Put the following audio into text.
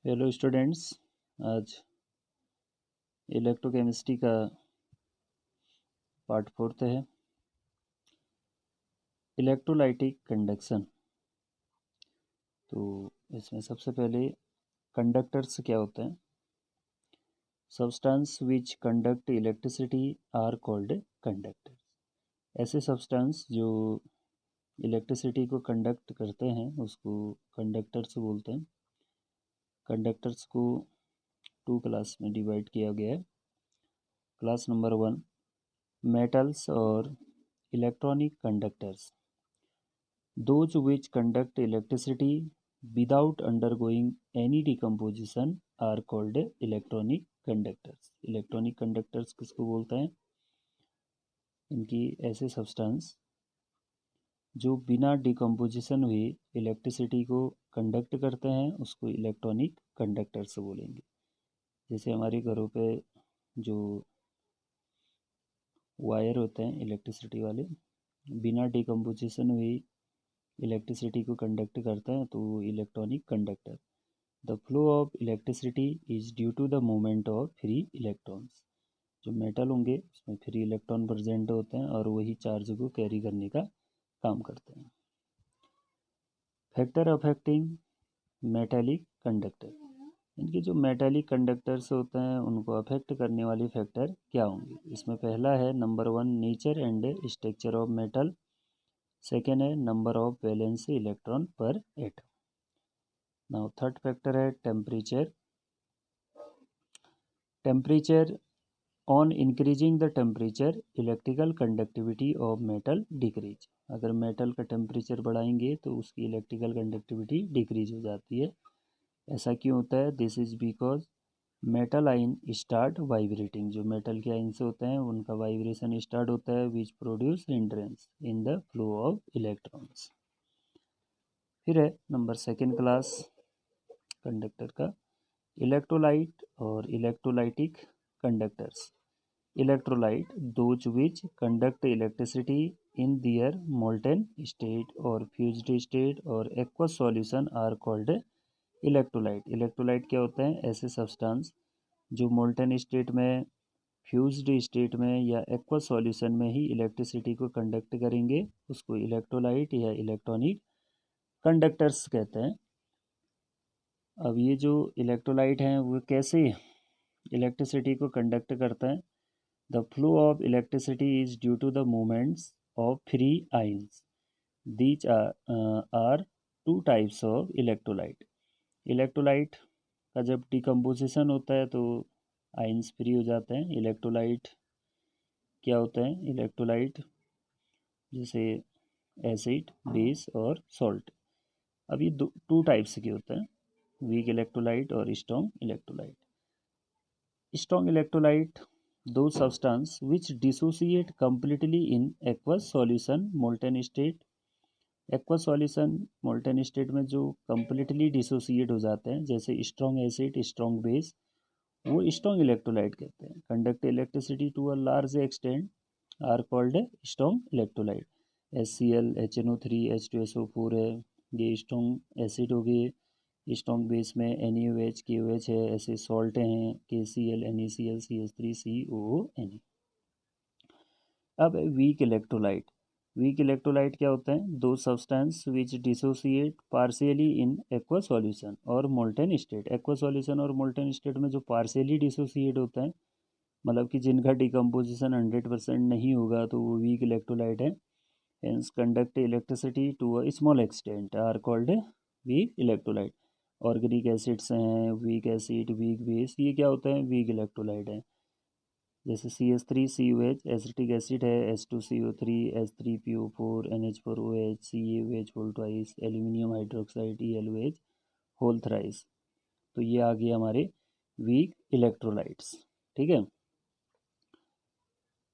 Hello students. आज electrochemistry का part 4 है, इलेक्ट्रोलाइटिक कंडक्शन। तो इसमें सबसे पहले कंडक्टर्स क्या होते हैं। Substance which conduct electricity are called conductors. ऐसे सब्सटेंस जो इलेक्ट्रिसिटी को कंडक्ट करते हैं उसको कंडक्टर्स बोलते हैं। कंडक्टर्स को 2 क्लास में डिवाइड किया गया है। क्लास नंबर 1 मेटल्स और electronic conductors, those which conduct electricity without undergoing any decomposition are called electronic conductors। Electronic conductors किसको बोलते हैं? इनकी ऐसे सब्सटेंस जो बिना डिकम्पोजिशन हुए इलेक्ट्रिसिटी को कंडक्ट करते हैं उसको इलेक्ट्रॉनिक कंडक्टर्स बोलेंगे। जैसे हमारे घरों पे जो वायर होते हैं इलेक्ट्रिसिटी वाले, बिना डिकम्पोजिशन हुए इलेक्ट्रिसिटी को कंडक्ट करते हैं तो electronic conductor. The flow of electricity is due to the movement of free electrons. जो मेटल होंगे उसमें फ्री इलेक्ट्रॉन प्रेजेंट होते हैं और वही चार्ज को कैरी करने का काम करते हैं। फैक्टर अफेक्टिंग मेटेलिक कंडक्टर, इनके जो मेटेलिक कंडक्टर्स होते हैं उनको अफेक्ट करने वाले फैक्टर क्या होंगे। इसमें पहला है number 1 nature and structure of metal. Second है नंबर ऑफ वैलेंस इलेक्ट्रॉन पर एटम। नाउ थर्ड फैक्टर है temperature. Temperature, on increasing the temperature electrical conductivity of metal decrease. अगर मेटल का टेम्परेचर बढ़ाएंगे तो उसकी इलेक्ट्रिकल कंडक्टिविटी डिक्रीज हो जाती है। ऐसा क्यों होता है? दिस इज बिकॉज मेटल आइन स्टार्ट वाइब्रेटिंग। जो मेटल के आइंस होते हैं उनका वाइब्रेशन स्टार्ट होता है which produce hindrance in the flow of electrons. फिर है नंबर सेकेंड क्लास कंडक्टर का इलेक्ट्रोलाइट और electrolytic conductors. Electrolyte, those which conduct electricity in their molten state or fused state or aqueous solution are called electrolyte. Electrolyte क्या होते हैं? ऐसे substance जो molten state में, फ्यूज्ड स्टेट में या एक्वस सॉल्यूशन में ही इलेक्ट्रिसिटी को कंडक्ट करेंगे उसको इलेक्ट्रोलाइट या इलेक्ट्रॉनिक कंडक्टर्स कहते हैं। अब ये जो इलेक्ट्रोलाइट हैं वो कैसे इलेक्ट्रिसिटी को कंडक्ट करते हैं? The flow of electricity is due to the movements of free ions. These are two types of electrolyte. Electrolyte का जब डिकम्पोजिशन होता है तो आइंस फ्री हो जाते हैं। इलेक्ट्रोलाइट क्या होते हैं? इलेक्ट्रोलाइट जैसे एसिड, बेस और सॉल्ट। अब ये 2 टाइप्स के होते हैं, वीक इलेक्ट्रोलाइट और strong electrolyte. Strong electrolyte, those substance which dissociate completely in aqueous solution molten state। aqueous solution molten state में जो completely dissociate हो जाते हैं जैसे strong acid, strong base, वो strong electrolyte कहते हैं। conduct electricity to a large extent are called strong electrolyte। HCl, HNO3, H2SO4 है, ये strong acid हो गए। स्ट्रॉन्ग बेस में NaOH, KOH है, ऐसे सॉल्ट हैं KCl, NaCl, CH3, COONe। अब वीक इलेक्ट्रोलाइट। वीक इलेक्ट्रोलाइट क्या होते हैं? दो substance which dissociate partially in aqua solution और मोल्टेन स्टेट। एक्वा सॉल्यूशन और मोल्टेन स्टेट में जो पार्शियली डिसोसिएट होते हैं, मतलब कि जिनका डिकम्पोजिशन 100% नहीं होगा, तो वो वीक इलेक्ट्रोलाइट है। Hence conduct electricity to a small extent are called weak electrolyte. Organic acids हैं, वीक एसिड, वीक बेस, ये क्या होते हैं? वीक इलेक्ट्रोलाइट है। जैसे CH3COH एसिटिक एसिड है, H2CO3, H3PO4, NH4OH, CaOH whole twice, aluminium hydroxide, ElOH whole thrice. तो ये आ गए हमारे वीक इलेक्ट्रोलाइट्स। ठीक है।